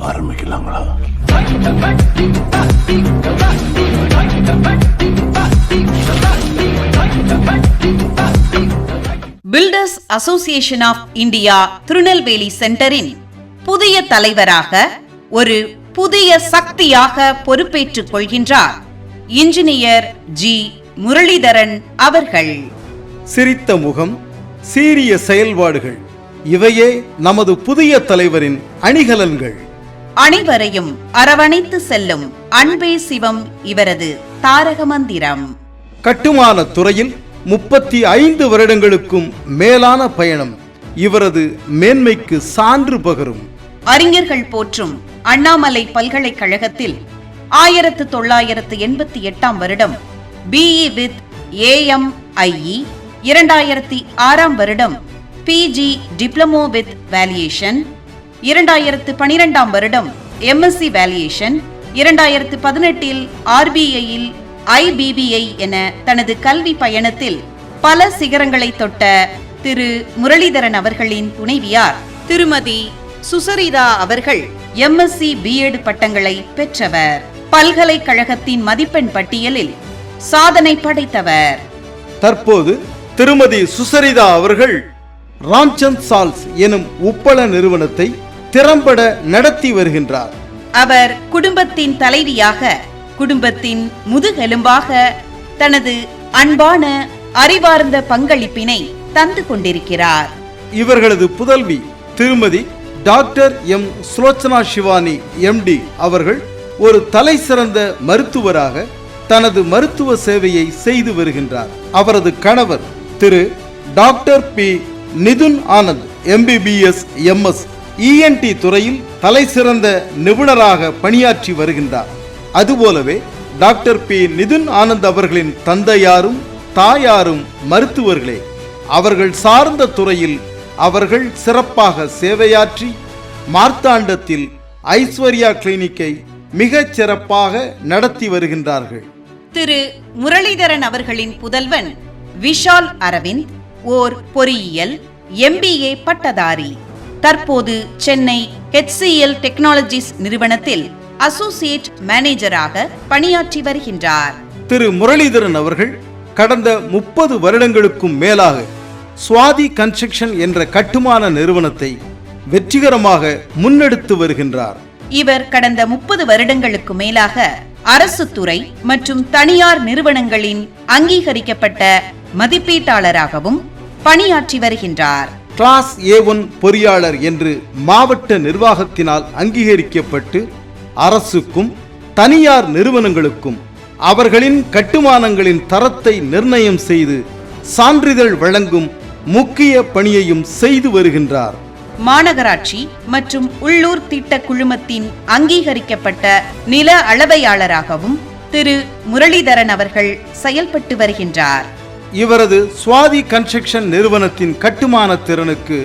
ஆரம்பிக்கலாங்களா? Builders association of India Tirunelveli சென்டரின் புதிய தலைவராக ஒரு புதிய சக்தியாக பொறுப்பேற்றுக் கொள்கின்றார் இன்ஜினியர் ஜி முரளிதரன் அவர்கள். சிரித்த முகம், சீரிய செயல்பாடுகள், இவையே நமது புதிய தலைவரின் அணிகலன்கள். அனைவரையும் அரவணைத்து செல்லும் அன்பே சிவம் இவரது தாரக மந்திரம். கட்டுமான துறையில் 35 வருடங்களுக்கும் மேலான பயணம் இவரது மேன்மைக்கு சான்று பகரும். அறிஞர்கள் போற்றும் அண்ணாமலை பல்கலைக்கழகத்தில் 1988 வருடம் BE வித் AMIE, 2006 வருடம் PG டிப்ளமோ வித் வேல்யூஷன், 2012 வருடம் MSc வேல்யூஷன், 2018 RBIயில் IBBI என தனது கல்வி பயணத்தில் பல சிகரங்களை தொட்ட திரு முரளிதரன் அவர்களின் துணைவியார் திருமதி சுசரிதா அவர்கள் MSc B.Ed பட்டங்களை பெற்றவர். பல்கலைக்கழகத்தின் மதிப்பெண் பட்டியலில் சாதனை படைத்தவர். தற்போது திருமதி சுசரிதா அவர்கள் ராம்சந்த் சால்ஸ் எனும் உப்பள நிறுவனத்தை திறம்பட நடத்தி வருகின்றார். அவர் குடும்பத்தின் தலைவியாக, குடும்பத்தின் முதுகெலும்பாக தனது அன்பான அறிவார்ந்த பங்களிப்பினை தந்து கொண்டிருக்கிறார். இவர்களது புதல்வி திருமதி doctor M Sulochana Shivani MD அவர்கள் ஒரு தலை சிறந்த மருத்துவராக தனது மருத்துவ சேவையை செய்து வருகின்றார். அவரது கணவர் Thiru doctor P Nithun Anand MBBS MS ENT துறையில் தலை சிறந்த நிபுணராக பணியாற்றி வருகின்றார். அதுபோலவே டாக்டர் பி நிதுன் ஆனந்த் அவர்களின் தந்தையாரும் தாயாரும் மருத்துவர்களே. அவர்கள் சார்ந்த துறையில் அவர்கள் சிறப்பாக சேவையாற்றி மார்த்தாண்டத்தில் ஐஸ்வர்யா கிளினிக்கை மிகச் சிறப்பாக நடத்தி வருகின்றார்கள். திரு முரளிதரன் அவர்களின் புதல்வன் விஷால் அரவிந்த் ஓர் பொறியியல் MBA பட்டதாரி. தற்போது சென்னை HCL டெக்னாலஜிஸ் நிறுவனத்தில் அசோசியேட் மேனேஜராக பணியாற்றி வருகின்றார். திரு முரளிதரன் அவர்கள் கடந்த 30 வருடங்களுக்கும் மேலாக சுவாதி கன்ஸ்ட்ரக்ஷன் என்ற கட்டுமான நிறுவனத்தை வெற்றிகரமாக முன்னெடுத்து வருகின்றார். இவர் கடந்த 30 வருடங்களுக்கு மேலாக அரசு துறை மற்றும் தனியார் நிறுவனங்களின் அங்கீகரிக்கப்பட்ட மதிப்பீட்டாளராகவும் பணியாற்றி வருகின்றார். கிளாஸ் A1 பொறியாளர் என்று மாவட்ட நிர்வாகத்தினால் அங்கீகரிக்கப்பட்டு அரசுக்கும் தனியார் நிறுவனங்களுக்கும் அவர்களின் கட்டுமானங்களின் தரத்தை நிர்ணயம் செய்து சான்றிதழ் வழங்கும் முக்கிய பணியையும் செய்து வருகின்றார். மாநகராட்சி மற்றும் உள்ளூர் திட்ட குழுமத்தின் அங்கீகரிக்கப்பட்ட நில அளவையாளராகவும் திரு முரளிதரன் அவர்கள் செயல்பட்டு வருகின்றார். இவரது சுவாதி கன்ஸ்ட்ரக்ஷன் நிறுவனத்தின் கட்டுமான திறனுக்கு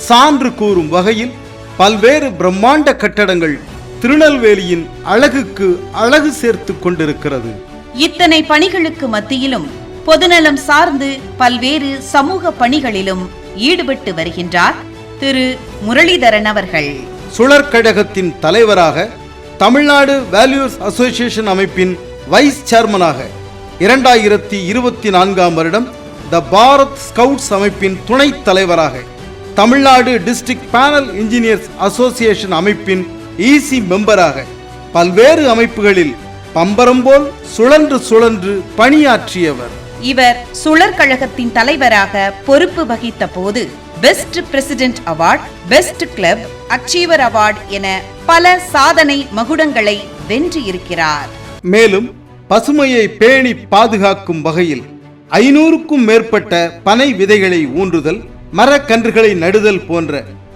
சான்று கூறும் வகையில் பல்வேறு பிரம்மாண்ட கட்டடங்கள் திருநெல்வேலியின் அழகுக்கு அழகு சேர்த்து கொண்டிருக்கிறது. இத்தனை பணிகளுக்கு மத்தியிலும் பொதுநலம் சார்ந்து பல்வேறு சமூக பணிகளிலும் ஈடுபட்டு வருகின்றார் திரு முரளிதரன் அவர்கள். சுழற்கழகத்தின் தலைவராக, தமிழ்நாடு வேல்யூஸ் அசோசியேஷன் அமைப்பின் வைஸ் சேர்மனாக, 2024 வருடம் த பாரத் ஸ்கவுட்ஸ் அமைப்பின் துணைத் தலைவராக, Tamil Nadu district panel engineers association அமைப்பின் EC மெம்பராக பல்வேறு அமைப்புகளில் பம்பரம் போல் சுழன்று சுழன்று பணியாற்றியவர். இவர் சுழற்கழகத்தின் தலைவராக பொறுப்பு வகித்த போது best president award, best club achiever award என பல சாதனை மகுடங்களை வென்று இருக்கிறார். மேலும் பசுமையை பேணி பாதுகாக்கும் வகையில் 500க்கும் மேற்பட்ட பனை விதைகளை ஊன்றுதல், மரக்கன்றுகளை நடுதல் போன்ற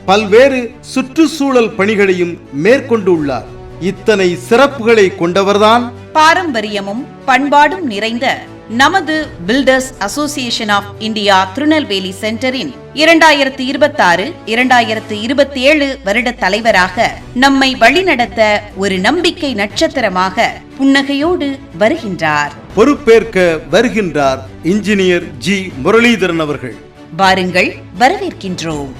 பல்வேறு சுற்றுச்சூழல் பணிகளையும் மேற்கொண்டுள்ளார். இத்தனை சிறப்புகளை கொண்டவர்தான் பாரம்பரியமும் பண்பாடும் நிறைந்த நமது builders association of India Tirunelveli சென்டரின் 2026-2027 வருட தலைவராக நம்மை வழிநடத்த ஒரு நம்பிக்கை நட்சத்திரமாக புன்னகையோடு வருகின்றார். பொறுப்பேற்க வருகின்றார் இன்ஜினியர் ஜி முரளிதரன் அவர்கள். வாருங்கள், வரவேற்கின்றோம்.